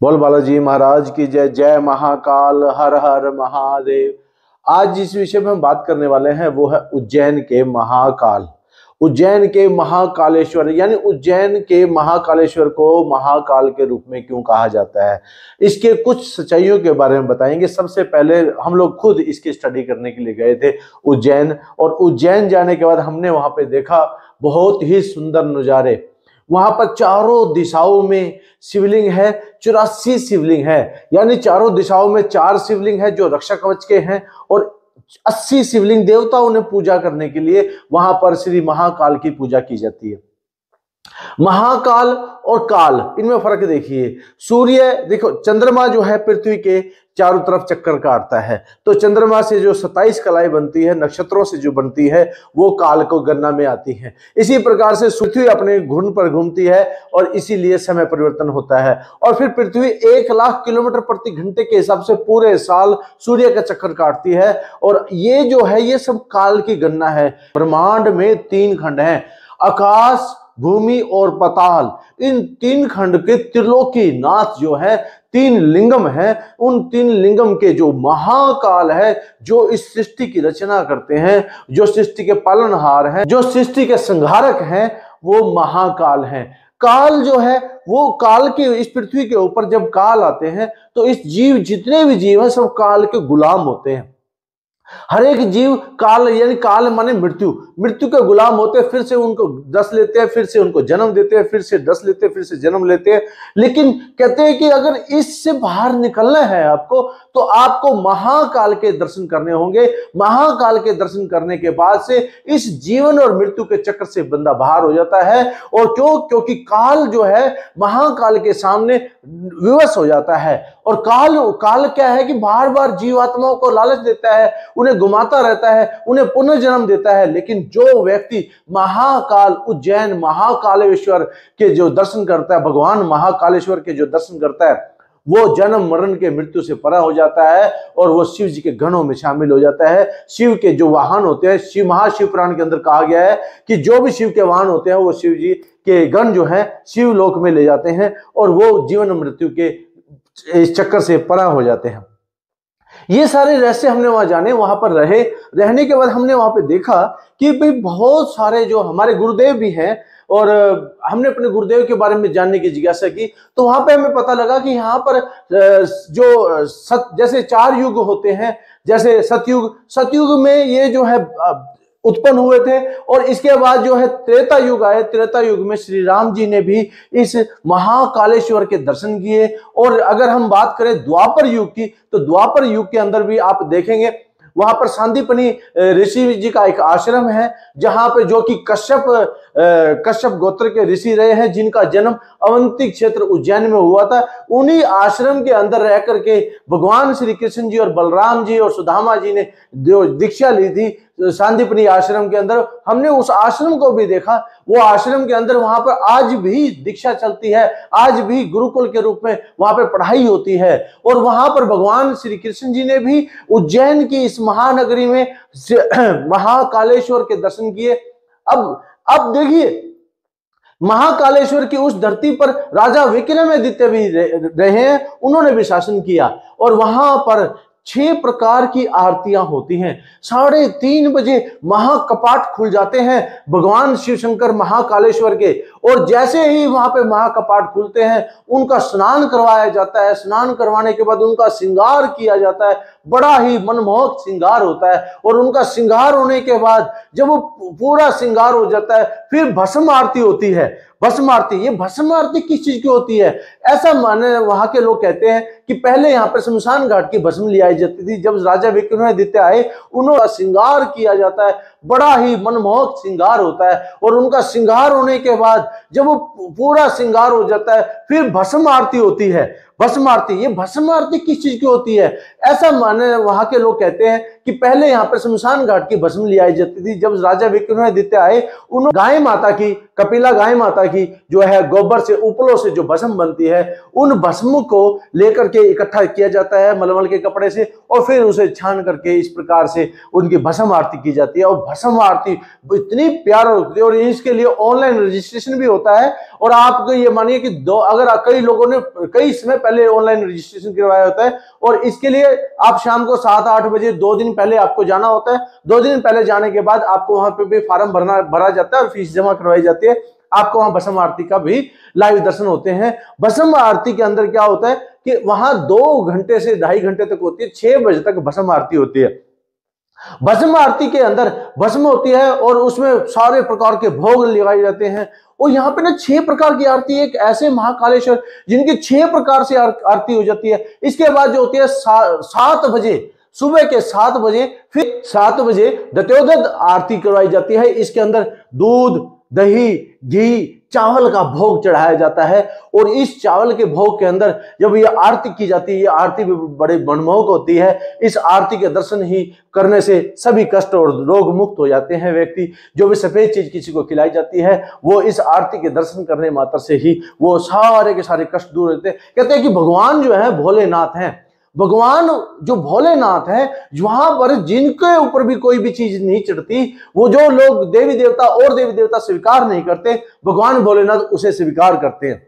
बोल बालाजी महाराज की जय। जय महाकाल, हर हर महादेव। आज जिस विषय में हम बात करने वाले हैं वो है उज्जैन के महाकाल। उज्जैन के महाकालेश्वर यानी उज्जैन के महाकालेश्वर को महाकाल के रूप में क्यों कहा जाता है, इसके कुछ सच्चाइयों के बारे में बताएंगे। सबसे पहले हम लोग खुद इसकी स्टडी करने के लिए गए थे उज्जैन, और उज्जैन जाने के बाद हमने वहां पे देखा बहुत ही सुंदर नजारे। वहां पर चारों दिशाओं में शिवलिंग है, 84 शिवलिंग है, यानी चारों दिशाओं में 4 शिवलिंग है जो रक्षा कवच के हैं, और 80 शिवलिंग देवताओं ने पूजा करने के लिए वहां पर श्री महाकाल की पूजा की जाती है। महाकाल और काल, इनमें फर्क देखिए। सूर्य देखो, चंद्रमा जो है पृथ्वी के चारों तरफ चक्कर काटता है, तो चंद्रमा से जो 27 कलाएं बनती है, नक्षत्रों से जो बनती है, वो काल को गणना में आती है। इसी प्रकार से पृथ्वी अपने घूर्ण पर घूमती है और इसीलिए समय परिवर्तन होता है। और फिर पृथ्वी 1,00,000 किलोमीटर प्रति घंटे के हिसाब से पूरे साल सूर्य का चक्कर काटती है, और ये जो है ये सब काल की गणना है। ब्रह्मांड में 3 खंड हैं, आकाश, भूमि और पाताल। इन 3 खंड के त्रिलोकी नाथ जो है 3 लिंगम है, उन 3 लिंगम के जो महाकाल है, जो इस सृष्टि की रचना करते हैं, जो सृष्टि के पालनहार हैं, जो सृष्टि के संहारक हैं, वो महाकाल हैं। काल जो है वो काल के, इस पृथ्वी के ऊपर जब काल आते हैं तो इस जीव, जितने भी जीव हैं, सब काल के गुलाम होते हैं। हर एक जीव काल, यानी काल माने मृत्यु, मृत्यु के गुलाम होते हैं। फिर से उनको डस लेते हैं, फिर से उनको जन्म देते हैं, फिर से डस लेते हैं, फिर से जन्म लेते हैं। लेकिन कहते हैं कि अगर इससे बाहर निकलना है आपको, तो आपको महाकाल के दर्शन करने होंगे। महाकाल के दर्शन करने के बाद से इस जीवन और मृत्यु के चक्कर से बंदा बाहर हो जाता है। और क्यों? क्योंकि काल जो है महाकाल के सामने विवश हो जाता है। और काल क्या है कि बार बार जीवात्माओं को लालच देता है, उन्हें घुमाता रहता है, उन्हें पुनर्जन्म देता है। लेकिन जो व्यक्ति महाकाल, उज्जैन महाकालेश्वर के जो दर्शन करता है, भगवान महाकालेश्वर के जो दर्शन करता है, वो जन्म मरण के मृत्यु से परा हो जाता है और वो शिव जी के गणों में शामिल हो जाता है। शिव के जो वाहन होते हैं, शिव महाशिव पुराण के अंदर कहा गया है कि जो भी शिव के वाहन होते हैं वो शिव जी के गण जो है शिव लोक में ले जाते हैं, और वो जीवन मृत्यु के इस चक्कर से परा हो जाते हैं। ये सारे रहस्य हमने वहां जाने, वहां पर रहने के बाद हमने वहां पे देखा कि भाई बहुत सारे जो हमारे गुरुदेव भी हैं, और हमने अपने गुरुदेव के बारे में जानने की जिज्ञासा की। तो वहां पे हमें पता लगा कि यहाँ पर जो जैसे 4 युग होते हैं, जैसे सतयुग में ये जो है उत्पन्न हुए थे, और इसके बाद जो है त्रेता युग आए। त्रेता युग में श्री राम जी ने भी इस महाकालेश्वर के दर्शन किए। और अगर हम बात करें द्वापर युग की, तो द्वापर युग के अंदर भी आप देखेंगे वहां पर सांदीपनी ऋषि जी का एक आश्रम है, जहां पे जो कि कश्यप गोत्र के ऋषि रहे हैं, जिनका जन्म अवंती क्षेत्र उज्जैन में हुआ था। उन्हीं आश्रम के अंदर रह करके भगवान श्री कृष्ण जी और बलराम जी और सुदामा जी ने जो दीक्षा ली थी सांदीपनी आश्रम के अंदर, हमने उस आश्रम को भी देखा। वो आश्रम के अंदर वहां पर आज भी दीक्षा चलती है, आज भी गुरुकुल के रूप में वहां पर पढ़ाई होती है। और वहां पर भगवान श्री कृष्ण जी ने भी उज्जैन की इस महानगरी में महाकालेश्वर के दर्शन किए। अब देखिए, महाकालेश्वर की उस धरती पर राजा विक्रमादित्य भी रहे हैं, उन्होंने भी शासन किया। और वहां पर 6 प्रकार की आरतियां होती हैं। 3:30 बजे महाकपाट खुल जाते हैं भगवान शिव शंकर महाकालेश्वर के, और जैसे ही वहां पे महाकपाट खुलते हैं उनका स्नान करवाया जाता है। स्नान करवाने के बाद उनका श्रृंगार किया जाता है, बड़ा ही मनमोहक श्रृंगार होता है। और उनका श्रृंगार होने के बाद जब वो पूरा श्रृंगार हो जाता है, फिर भस्म आरती होती है। भस्म आरती, ये भस्म आरती किस चीज की होती है? ऐसा माने वहां के लोग कहते हैं कि पहले यहाँ पर शमशान घाट की भस्म ली जाती थी। जब राजा विक्रमादित्य आए, उन्होंने श्रृंगार किया जाता है, बड़ा ही मनमोहक श्रृंगार होता है। और उनका श्रृंगार होने के बाद जब वो पूरा श्रृंगार हो जाता है, फिर भस्म आरती होती है। भस्म आरती, ये भस्म आरती किस चीज की होती है? ऐसा माने वहां के लोग कहते हैं कि पहले यहाँ पर शमशान घाट की भस्म ली जाती थी। जब राजा विक्रमादित्य आए, उन्होंने गाय माता की, कपिला गाय माता की जो है गोबर से, उपलों से जो भस्म बनती है, उन भस्म को लेकर के इकट्ठा किया जाता है मलमल के कपड़े से, और फिर उसे छान करके इस प्रकार से उनकी भस्म आरती की जाती है। और भस्म आरती इतनी प्यार होती है, और इसके लिए ऑनलाइन रजिस्ट्रेशन भी होता है। और आपको ये मानिए कि अगर कई लोगों ने कई समय पहले ऑनलाइन रजिस्ट्रेशन करवाया होता है और इसके लिए आप शाम को 7-8 बजे 2 दिन पहले आपको जाना होता है। 2 दिन पहले जाने के बाद आपको वहां पे भी फॉर्म भरा जाता है और फीस जमा करवाई जाती है। आपको वहां भस्म आरती का भी लाइव दर्शन होते हैं। भस्म आरती के अंदर क्या होता है कि वहां 2 घंटे से 2.5 घंटे तक होती है, 6 बजे तक भस्म आरती होती है। भस्म आरती के अंदर भस्म होती है और उसमें सारे प्रकार के भोग लगाए जाते हैं। और यहाँ पे ना 6 प्रकार की आरती, एक ऐसे महाकालेश्वर जिनकी 6 प्रकार से आरती हो जाती है। इसके बाद जो होती है 7 बजे, सुबह के 7 बजे, फिर 7 बजे दत्योदत आरती करवाई जाती है। इसके अंदर दूध, दही, घी, चावल का भोग चढ़ाया जाता है और इस चावल के भोग के अंदर जब ये आरती की जाती है, ये आरती भी बड़े मनमोहक होती है। इस आरती के दर्शन ही करने से सभी कष्ट और रोग मुक्त हो जाते हैं व्यक्ति। जो भी सफेद चीज किसी को खिलाई जाती है वो इस आरती के दर्शन करने मात्र से ही वो सारे के सारे कष्ट दूर होते हैं। कहते हैं कि भगवान जो है भोलेनाथ हैं, भगवान जो भोलेनाथ है, वहां पर जिनके ऊपर भी कोई भी चीज नहीं चढ़ती, वो जो लोग देवी देवता और देवी देवता स्वीकार नहीं करते, भगवान भोलेनाथ उसे स्वीकार करते हैं।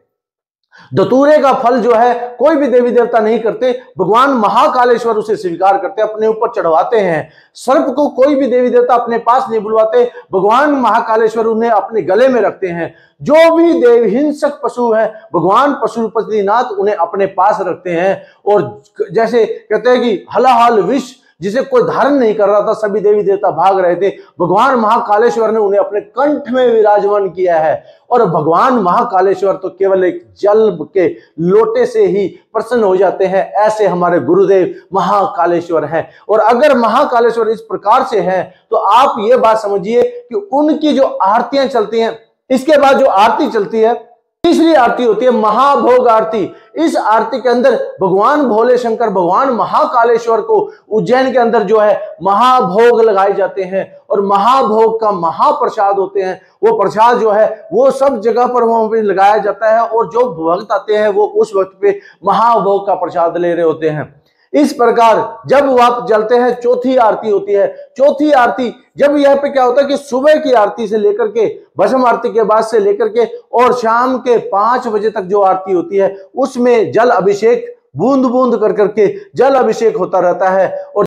धतूरे का फल जो है कोई भी देवी देवता नहीं करते, भगवान महाकालेश्वर उसे स्वीकार करते, अपने ऊपर चढ़वाते हैं। सर्प को कोई भी देवी देवता अपने पास नहीं बुलवाते, भगवान महाकालेश्वर उन्हें अपने गले में रखते हैं। जो भी देव हिंसक पशु है, भगवान पशुपतिनाथ उन्हें अपने पास रखते हैं। और जैसे कहते हैं कि हलाहल विष जिसे कोई धारण नहीं कर रहा था, सभी देवी देवता भाग रहे थे, भगवान महाकालेश्वर ने उन्हें अपने कंठ में विराजमान किया है। और भगवान महाकालेश्वर तो केवल एक जल के लोटे से ही प्रसन्न हो जाते हैं। ऐसे हमारे गुरुदेव महाकालेश्वर हैं। और अगर महाकालेश्वर इस प्रकार से हैं तो आप ये बात समझिए कि उनकी जो आरतियां चलती हैं, इसके बाद जो आरती चलती है, तीसरी आरती होती है महाभोग आरती। इस आरती के अंदर भगवान भोले शंकर, भगवान महाकालेश्वर को उज्जैन के अंदर जो है महाभोग लगाए जाते हैं और महाभोग का महाप्रसाद होते हैं। वो प्रसाद जो है वो सब जगह पर वहां पे लगाया जाता है और जो भक्त आते हैं वो उस वक्त पे महाभोग का प्रसाद ले रहे होते हैं। इस प्रकार जब आप जलते हैं, चौथी आरती होती है। चौथी आरती जब यहाँ पे क्या होता है कि सुबह की आरती से लेकर के, भस्म आरती के बाद से लेकर के और शाम के 5 बजे तक जो आरती होती है उसमें जल अभिषेक बूंद बूंद कर करके जल अभिषेक होता रहता है। और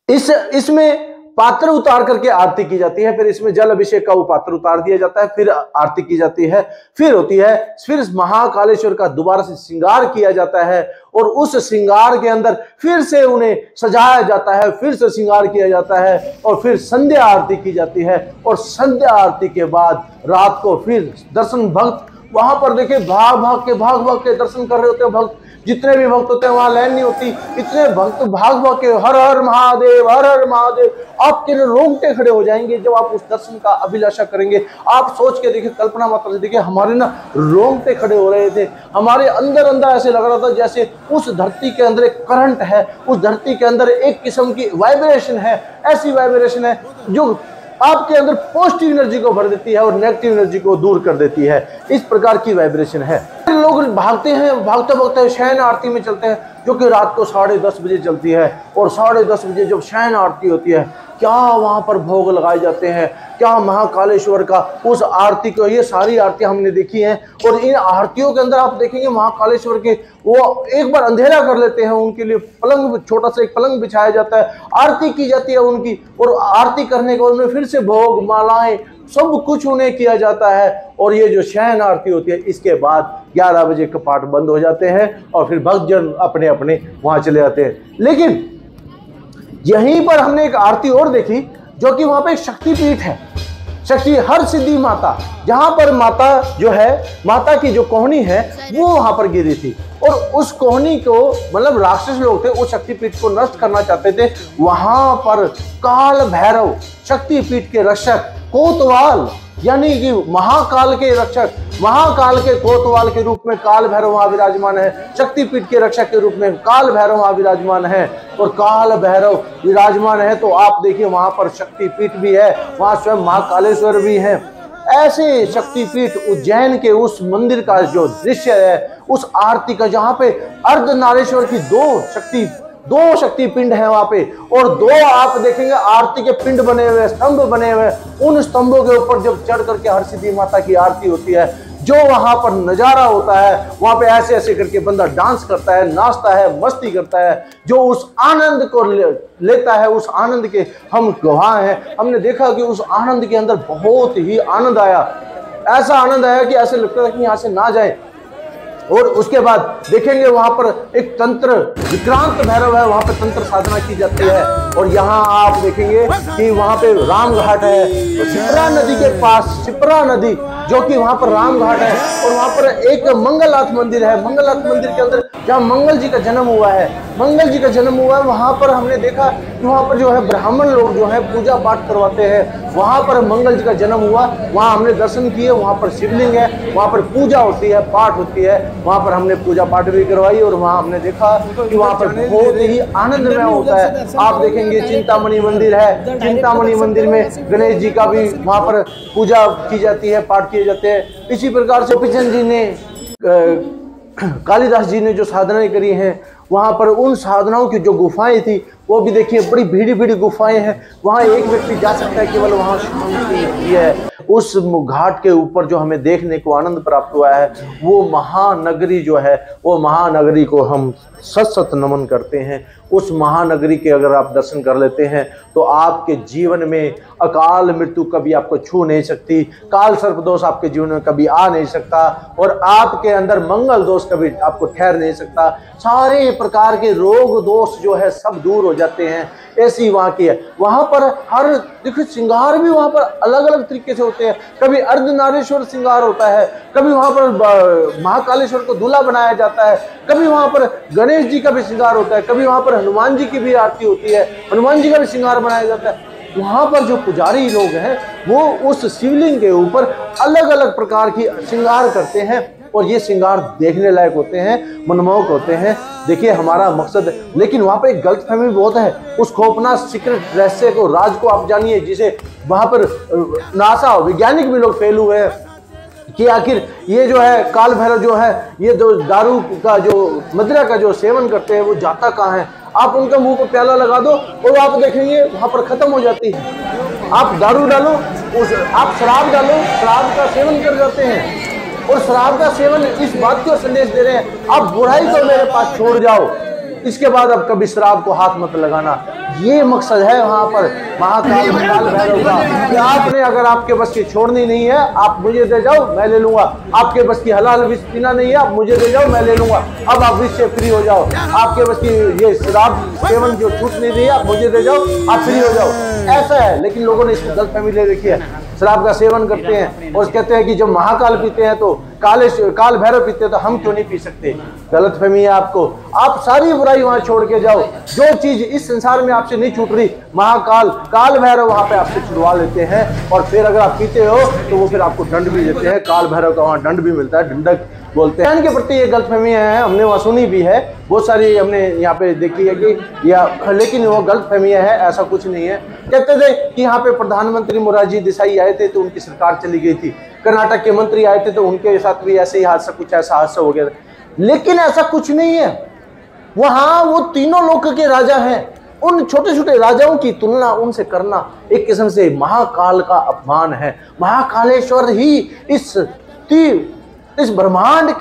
इसमें पात्र उतार करके आरती की जाती है। फिर इसमें जल अभिषेक का वो पात्र उतार दिया जाता है, फिर आरती की जाती है। फिर होती है, फिर महाकालेश्वर का दोबारा से श्रृंगार किया जाता है और उस श्रृंगार के अंदर फिर से उन्हें सजाया जाता है, फिर से श्रृंगार किया जाता है और फिर संध्या आरती की जाती है। और संध्या आरती के बाद रात को फिर दर्शन, भक्त वहां पर देखिए भाग भाग के दर्शन कर रहे होते हैं। भक्त जितने भी भक्त होते हैं वहां लाइन नहीं होती, इतने भक्त भाग भाग के हर हर महादेव, हर हर महादेव, आपके रोंगटे खड़े हो जाएंगे जब आप उस दर्शन का अभिलाषा करेंगे। आप सोच के देखिए, कल्पना मात्र से देखिए, हमारे ना रोंगटे खड़े हो रहे थे, हमारे अंदर अंदर ऐसे लग रहा था जैसे उस धरती के अंदर एक करंट है, उस धरती के अंदर एक किस्म की वाइब्रेशन है, ऐसी वाइब्रेशन है जो आपके अंदर पॉजिटिव एनर्जी को भर देती है और नेगेटिव एनर्जी को दूर कर देती है। इस प्रकार की वाइब्रेशन है। लोग भागते हैं, भागते भागते शयन आरती में चलते हैं जो कि रात को 10:30 बजे चलती है। और 10:30 बजे जब शयन आरती होती है, क्या वहां पर भोग लगाए जाते हैं, क्या महाकालेश्वर का उस आरती को, ये सारी आरतियां हमने देखी हैं। और इन आरतियों के अंदर आप देखेंगे महाकालेश्वर के वो एक बार अंधेरा कर लेते हैं, उनके लिए पलंग, छोटा सा एक पलंग बिछाया जाता है, आरती की जाती है उनकी। और आरती करने के बाद उन्हें फिर से भोग, मालाएं, सब कुछ उन्हें किया जाता है। और ये जो शयन आरती होती है, इसके बाद 11 बजे कपाट बंद हो जाते हैं और फिर भक्तजन अपने अपने वहां चले जाते हैं। लेकिन यहीं पर हमने एक आरती और देखी जो कि वहां पे एक शक्तिपीठ है, शक्ति हर सिद्धि माता, जहां पर माता जो है, माता की जो कोहनी है वो वहां पर गिरी थी। और उस कोहनी को, मतलब राक्षस लोग थे, उस शक्तिपीठ को नष्ट करना चाहते थे। वहां पर काल भैरव, शक्तिपीठ के रक्षक, कोतवाल, यानी कि महाकाल के रक्षक, महाकाल के कोतवाल के रूप में काल भैरव वहां विराजमान है। शक्तिपीठ के रक्षक के रूप में काल भैरव वहां विराजमान है। और काल भैरव विराजमान है तो आप देखिए वहां पर शक्तिपीठ भी है, वहां स्वयं महाकालेश्वर भी है। ऐसे शक्तिपीठ उज्जैन के उस मंदिर का जो दृश्य है, उस आरती का, जहां पे अर्धनारीश्वर की दो शक्ति पिंड है वहां पे, और 2 आप देखेंगे आरती के पिंड बने हुए, स्तंभ बने हुए। उन स्तंभों के ऊपर जब चढ़ करके हर सिद्धि माता की आरती होती है जो वहां पर नजारा होता है, वहां पे ऐसे ऐसे करके बंदा डांस करता है, नाचता है, मस्ती करता है, जो उस आनंद को लेता है, उस आनंद के हम गवाह हैं। हमने देखा कि उस आनंद के अंदर बहुत ही आनंद आया, ऐसा आनंद आया कि ऐसे लगता था कि यहाँ से ना जाए। और उसके बाद देखेंगे वहां पर एक तंत्र विक्रांत भैरव है, वहां पर तंत्र साधना की जाती है। और यहाँ आप देखेंगे कि वहां पे राम घाट है, और शिप्रा नदी के पास शिप्रा नदी जो कि वहां पर राम घाट है, और वहां पर एक मंगलनाथ मंदिर है। मंगलनाथ मंदिर के अंदर जहाँ मंगल जी का जन्म हुआ है, मंगल जी का जन्म हुआ है, वहां पर हमने देखा कि वहां पर जो है ब्राह्मण लोग जो है पूजा पाठ करवाते हैं। वहां पर मंगल जी का जन्म हुआ, वहां हमने दर्शन किए, वहां पर शिवलिंग है, वहां पर पूजा होती है, पाठ होती है, वहां पर हमने पूजा पाठ भी करवाई। और वहां हमने देखा कि वहां पर बहुत ही आनंदमय होता है। आप देखेंगे चिंतामणि मंदिर है, चिंतामणि मंदिर में गणेश जी का भी वहां पर पूजा की जाती है, पाठ किए जाते हैं। इसी प्रकार से गोपीचंद जी ने कालिदास जी ने जो साधनाएं करी हैं, वहां पर उन साधनाओं की जो गुफाएं थी वो भी देखिए बड़ी भीड़ी भीड़ी गुफाएं हैं। वहां एक व्यक्ति जा सकता है, केवल वहां शांति है। उस घाट के ऊपर जो हमें देखने को आनंद प्राप्त हुआ है, वो महानगरी जो है, वो महानगरी को हम सत सत नमन करते हैं। उस महानगरी के अगर आप दर्शन कर लेते हैं तो आपके जीवन में अकाल मृत्यु कभी आपको छू नहीं सकती, काल सर्प दोष आपके जीवन में कभी आ नहीं सकता, और आपके अंदर मंगल दोष कभी आपको ठहर नहीं सकता। सारे प्रकार के रोग दोष जो है सब दूर हो जाते हैं। ऐसी वहां की है। वहां पर हर देखो श्रृंगार भी वहां पर अलग अलग तरीके से होते हैं। कभी अर्धनारीश्वर श्रृंगार होता है, कभी वहां पर महाकालेश्वर को दूल्हा बनाया जाता है, कभी वहां पर गणेश जी का भी श्रृंगार होता है, कभी वहां पर हनुमान जी की भी आरती होती है, हनुमान जी का भी श्रृंगार बनाया जाता है। वहां पर जो पुजारी लोग हैं वो उस शिवलिंग के ऊपर अलग अलग प्रकार की श्रृंगार करते हैं, और ये श्रृंगार देखने लायक होते हैं, मनमोहक होते हैं। देखिए हमारा मकसद, लेकिन वहां पर एक गलतफहमी बहुत है। उस खोपनाक सीक्रेट रहस्य को, राज को आप जानिए, जिसे वहां पर नासा वैज्ञानिक भी लोग फेल हुए हैं कि आखिर ये जो है काल भैरव जो है, ये जो दारू का जो मदिरा का जो सेवन करते हैं वो जाता कहाँ है। आप उनके मुंह को प्याला लगा दो और आप देखेंगे वहां पर खत्म हो जाती है। आप दारू डालो, आप शराब डालो, शराब का सेवन कर जाते हैं, और शराब का सेवन इस बात को संदेश दे रहे हैं आप बुराई को मेरे पास छोड़ जाओ, इसके बाद अब कभी शराब को हाथ मत लगाना। ये मकसद है वहां पर महाकाल भैरव का कि आपने अगर आपके बस की छोड़नी नहीं है, आप मुझे दे जाओ मैं ले लूंगा। आपके बस की हलाल विष पीना नहीं है, आप मुझे दे जाओ मैं ले लूंगा। अब आप विष से फ्री हो जाओ। आपके बस की ये शराब सेवन जो छूट नहीं रही है, आप मुझे दे जाओ, आप फ्री हो जाओ। ऐसा है, लेकिन लोगों ने इसको गलतफहमी ले रखी है। शराब का सेवन करते हैं और कहते हैं कि जब महाकाल पीते हैं तो काल भैरव पीते हैं तो हम क्यों नहीं पी सकते। गलतफहमी है आपको। आप सारी बुराई वहां छोड़ के जाओ। जो चीज इस संसार में आपसे नहीं छूट रही, महाकाल काल भैरव वहां पे आपसे छुड़वा लेते हैं, और फिर अगर आप पीते हो तो वो फिर आपको दंड भी देते हैं। काल भैरव का वहां दंड भी मिलता है, दंडक बोलते हैं। इनके प्रति ये गलतफहमी है, हमने वहां सुनी भी है, बहुत सारी हमने यहाँ पे देखी है कि लेकिन वो गलतफहमियां है, ऐसा कुछ नहीं है। कहते थे कि यहाँ पे प्रधानमंत्री मोरारजी देसाई आए थे तो उनकी सरकार चली गई थी, कर्नाटक के मंत्री आए थे तो उनके साथ भी ऐसे ही हादसा, कुछ ऐसा हादसा हो गया था, लेकिन ऐसा कुछ नहीं है। वहां वो तीनों लोक के राजा हैं, उन छोटे छोटे राजाओं की तुलना उनसे करना एक किस्म से महाकाल का अपमान है। महाकालेश्वर ही इस ब्रह्मांड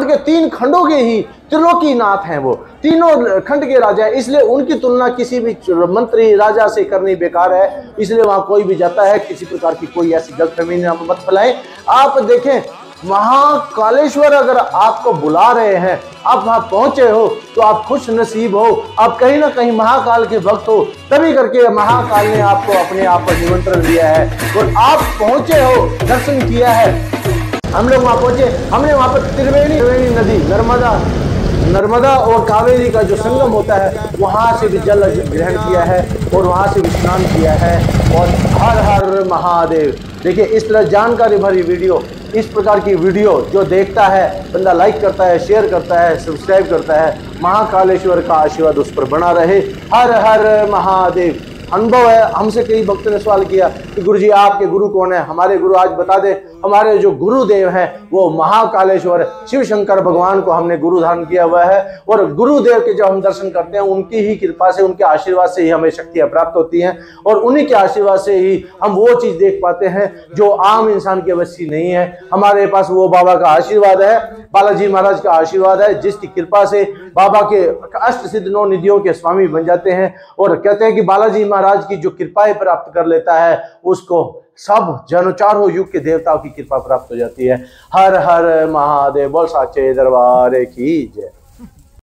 के 3 खंडों के ही त्रिलोकीनाथ हैं। वो तीनों खंड के राजा है, इसलिए उनकी तुलना किसी भी मंत्री राजा से करनी बेकार है। इसलिए वहां कोई भी जाता है, किसी प्रकार की कोई ऐसी गलतफहमी मत फैलाएं। आप देखें महाकालेश्वर अगर आपको बुला रहे हैं, आप वहां पहुंचे हो तो आप खुश नसीब हो, आप कहीं ना कहीं महाकाल के भक्त हो, तभी करके महाकाल ने आपको अपने आप पर निमंत्रण दिया है और आप पहुंचे हो, दर्शन किया है। हम लोग वहां पहुंचे, हमने वहां पर त्रिवेणी नदी, नर्मदा और कावेरी का जो संगम होता है वहां से भी जल ग्रहण किया है और वहां से भी स्नान किया है। और हर हर महादेव। देखिए इस तरह जानकारी भरी वीडियो, इस प्रकार की वीडियो जो देखता है बंदा लाइक करता है, शेयर करता है, सब्सक्राइब करता है, महाकालेश्वर का आशीर्वाद उस पर बना रहे। हर हर महादेव। अनुभव है, हमसे कई भक्तों ने सवाल किया कि गुरुजी आपके गुरु कौन है, हमारे गुरु आज बता दें। हमारे जो गुरुदेव हैं वो महाकालेश्वर शिव शंकर भगवान को हमने गुरु धारण किया हुआ है। और गुरुदेव के जब हम दर्शन करते हैं उनकी ही कृपा से, उनके आशीर्वाद से ही हमें शक्तियां प्राप्त होती हैं और उन्हीं के आशीर्वाद से ही हम वो चीज देख पाते हैं जो आम इंसान की अवश्य नहीं है। हमारे पास वो बाबा का आशीर्वाद है, बालाजी महाराज का आशीर्वाद है, जिसकी कृपा से बाबा के अष्ट सिद्ध 9 निधियों के स्वामी बन जाते हैं। और कहते हैं कि बालाजी महाराज की जो कृपाएं प्राप्त कर लेता है उसको सब जन चारों युग के देवताओं की कृपा प्राप्त हो जाती है। हर हर महादेव। बोल साचे दरबार की जय।